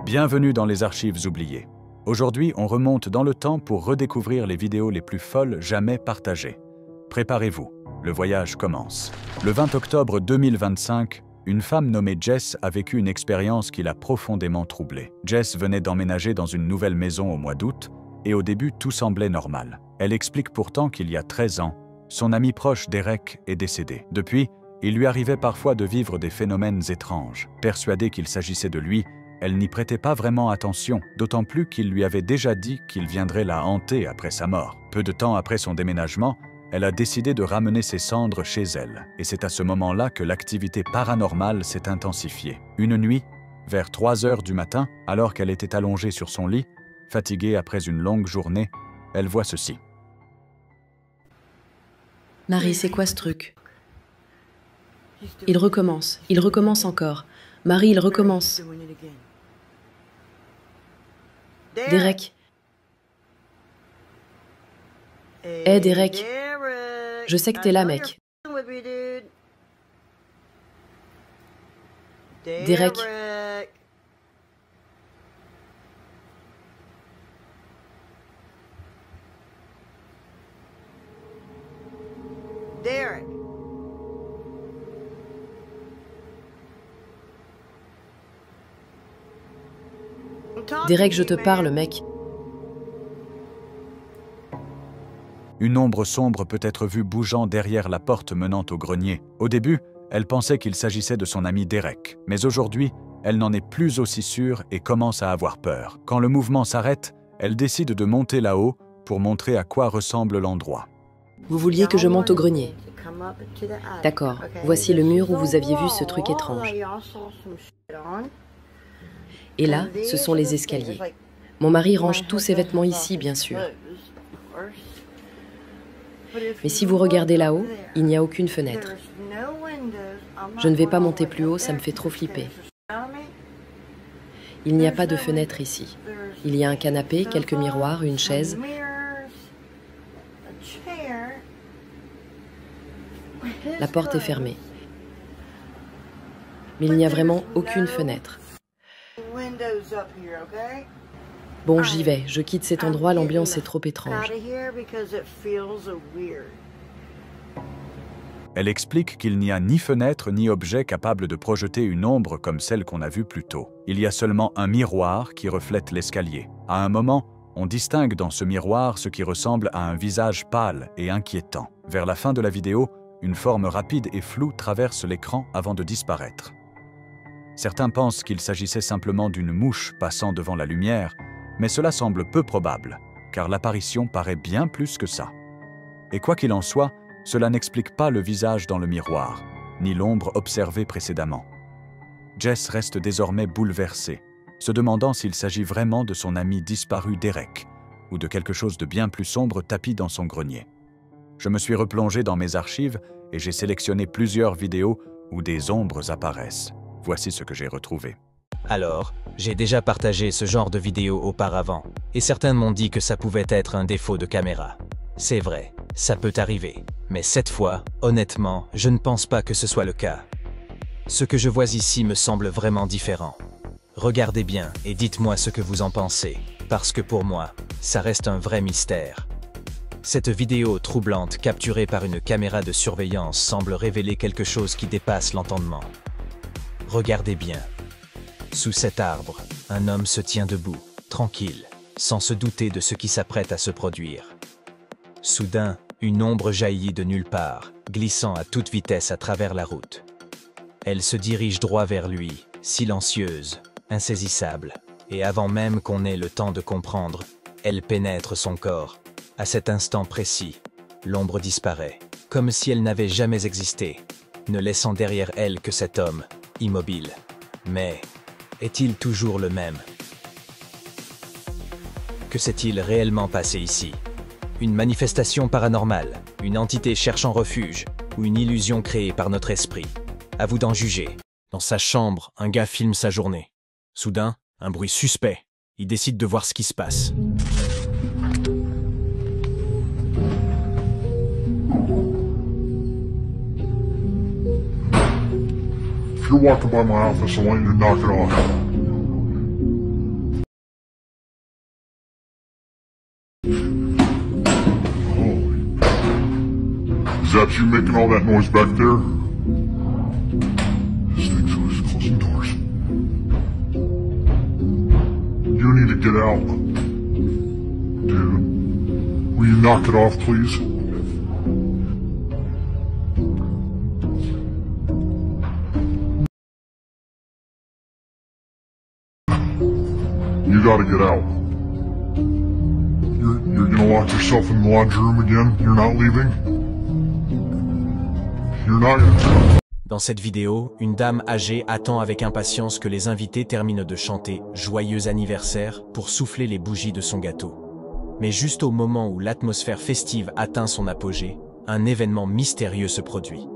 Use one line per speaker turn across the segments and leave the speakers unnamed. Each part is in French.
Bienvenue dans les archives oubliées. Aujourd'hui, on remonte dans le temps pour redécouvrir les vidéos les plus folles jamais partagées. Préparez-vous, le voyage commence. Le 20 octobre 2025, une femme nommée Jess a vécu une expérience qui l'a profondément troublée. Jess venait d'emménager dans une nouvelle maison au mois d'août, et au début, tout semblait normal. Elle explique pourtant qu'il y a 13 ans, son ami proche Derek est décédé. Depuis, il lui arrivait parfois de vivre des phénomènes étranges. Persuadée qu'il s'agissait de lui, elle n'y prêtait pas vraiment attention, d'autant plus qu'il lui avait déjà dit qu'il viendrait la hanter après sa mort. Peu de temps après son déménagement, elle a décidé de ramener ses cendres chez elle. Et c'est à ce moment-là que l'activité paranormale s'est intensifiée. Une nuit, vers 3 heures du matin, alors qu'elle était allongée sur son lit, fatiguée après une longue journée, elle voit ceci.
Marie, c'est quoi ce truc? Il recommence encore. Marie, il recommence. Derek. Hé, Derek. Je sais que t'es là, mec. Derek.
Derek.
Derek, je te parle, mec.
Une ombre sombre peut être vue bougeant derrière la porte menant au grenier. Au début, elle pensait qu'il s'agissait de son ami Derek. Mais aujourd'hui, elle n'en est plus aussi sûre et commence à avoir peur. Quand le mouvement s'arrête, elle décide de monter là-haut pour montrer à quoi ressemble l'endroit.
Vous vouliez que je monte au grenier? D'accord. Voici le mur où vous aviez vu ce truc étrange. Et là, ce sont les escaliers. Mon mari range tous ses vêtements ici, bien sûr. Mais si vous regardez là-haut, il n'y a aucune fenêtre. Je ne vais pas monter plus haut, ça me fait trop flipper. Il n'y a pas de fenêtre ici. Il y a un canapé, quelques miroirs, une chaise. La porte est fermée. Mais il n'y a vraiment aucune fenêtre. Bon, j'y vais. Je quitte cet endroit, l'ambiance est trop étrange.
Elle explique qu'il n'y a ni fenêtre ni objet capable de projeter une ombre comme celle qu'on a vue plus tôt. Il y a seulement un miroir qui reflète l'escalier. À un moment, on distingue dans ce miroir ce qui ressemble à un visage pâle et inquiétant. Vers la fin de la vidéo, une forme rapide et floue traverse l'écran avant de disparaître. Certains pensent qu'il s'agissait simplement d'une mouche passant devant la lumière, mais cela semble peu probable, car l'apparition paraît bien plus que ça. Et quoi qu'il en soit, cela n'explique pas le visage dans le miroir, ni l'ombre observée précédemment. Jess reste désormais bouleversée, se demandant s'il s'agit vraiment de son ami disparu Derek, ou de quelque chose de bien plus sombre tapi dans son grenier. Je me suis replongé dans mes archives et j'ai sélectionné plusieurs vidéos où des ombres apparaissent. Voici ce que j'ai retrouvé.
Alors, j'ai déjà partagé ce genre de vidéo auparavant, et certains m'ont dit que ça pouvait être un défaut de caméra. C'est vrai, ça peut arriver, mais cette fois, honnêtement, je ne pense pas que ce soit le cas. Ce que je vois ici me semble vraiment différent. Regardez bien et dites-moi ce que vous en pensez, parce que pour moi, ça reste un vrai mystère. Cette vidéo troublante capturée par une caméra de surveillance semble révéler quelque chose qui dépasse l'entendement. Regardez bien. Sous cet arbre, un homme se tient debout, tranquille, sans se douter de ce qui s'apprête à se produire. Soudain, une ombre jaillit de nulle part, glissant à toute vitesse à travers la route. Elle se dirige droit vers lui, silencieuse, insaisissable, et avant même qu'on ait le temps de comprendre, elle pénètre son corps. À cet instant précis, l'ombre disparaît, comme si elle n'avait jamais existé, ne laissant derrière elle que cet homme, immobile. Mais est-il toujours le même? Que s'est-il réellement passé ici? Une manifestation paranormale, une entité cherchant refuge, ou une illusion créée par notre esprit? À vous d'en juger. Dans sa chambre, un gars filme sa journée. Soudain, un bruit suspect. Il décide de voir ce qui se passe.
If you're walking by my office, I want you to knock it off.
Is that you making all that noise back there? This thing's always closing doors. You need to get out. Dude, will you knock it off, please? You gotta get out. You're gonna lock yourself in the laundry room again? You're not leaving? You're not gonna...
Dans cette vidéo, une dame âgée attend avec impatience que les invités terminent de chanter « Joyeux anniversaire » pour souffler les bougies de son gâteau. Mais juste au moment où l'atmosphère festive atteint son apogée, un événement mystérieux se produit.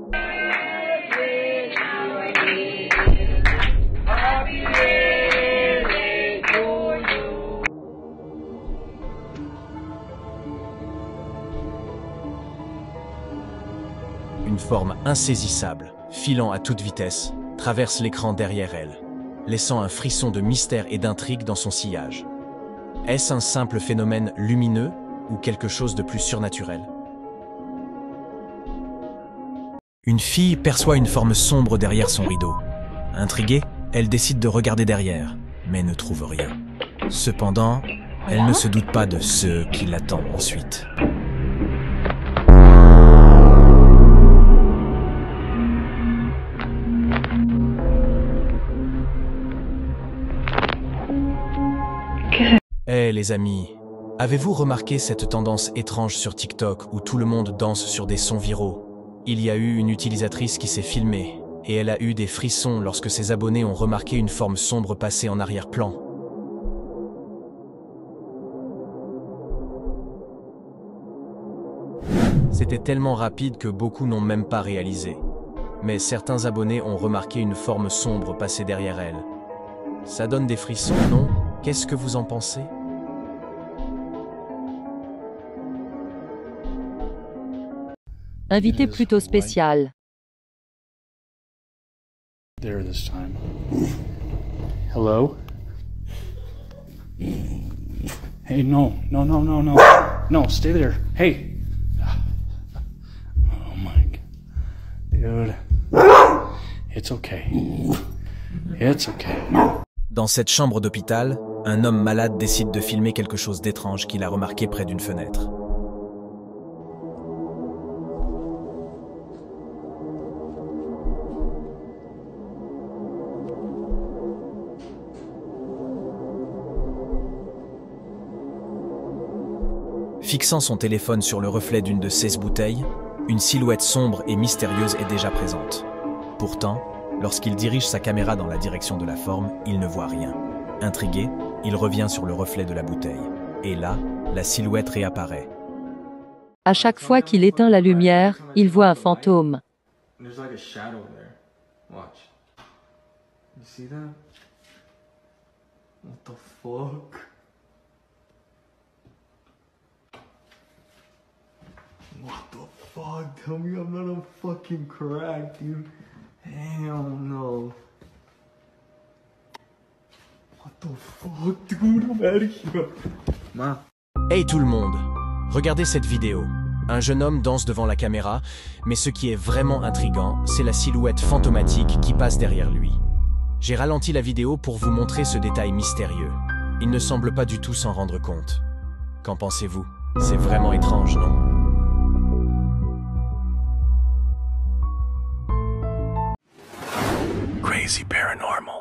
Une forme insaisissable, filant à toute vitesse, traverse l'écran derrière elle, laissant un frisson de mystère et d'intrigue dans son sillage. Est-ce un simple phénomène lumineux ou quelque chose de plus surnaturel? Une fille perçoit une forme sombre derrière son rideau. Intriguée, elle décide de regarder derrière, mais ne trouve rien. Cependant, elle ne se doute pas de ce qui l'attend ensuite. Eh les amis, avez-vous remarqué cette tendance étrange sur TikTok où tout le monde danse sur des sons viraux? Il y a eu une utilisatrice qui s'est filmée, et elle a eu des frissons lorsque ses abonnés ont remarqué une forme sombre passer en arrière-plan. C'était tellement rapide que beaucoup n'ont même pas réalisé. Mais certains abonnés ont remarqué une forme sombre passer derrière elle. Ça donne des frissons, non? Qu'est-ce que vous en pensez?
Invité plutôt spécial.
There this time. Hello? Hey, no. No, stay there. Hey! Oh my God. Dude. It's okay. It's okay.
Dans cette chambre d'hôpital, un homme malade décide de filmer quelque chose d'étrange qu'il a remarqué près d'une fenêtre. Fixant son téléphone sur le reflet d'une de 16 bouteilles, une silhouette sombre et mystérieuse est déjà présente. Pourtant, lorsqu'il dirige sa caméra dans la direction de la forme, il ne voit rien. Intrigué, il revient sur le reflet de la bouteille. Et là, la silhouette réapparaît.
À chaque fois qu'il éteint la lumière, il voit un fantôme.
There's like a shadow there. Watch. You see that? What the fuck? What the fuck? Tell me I'm not a fucking crack, dude. Hell no. What the fuck, dude? I'm out of here. Ma.
Hey tout le monde! Regardez cette vidéo. Un jeune homme danse devant la caméra, mais ce qui est vraiment intriguant, c'est la silhouette fantomatique qui passe derrière lui. J'ai ralenti la vidéo pour vous montrer ce détail mystérieux. Il ne semble pas du tout s'en rendre compte. Qu'en pensez-vous? C'est vraiment étrange, non? Crazy Paranormal.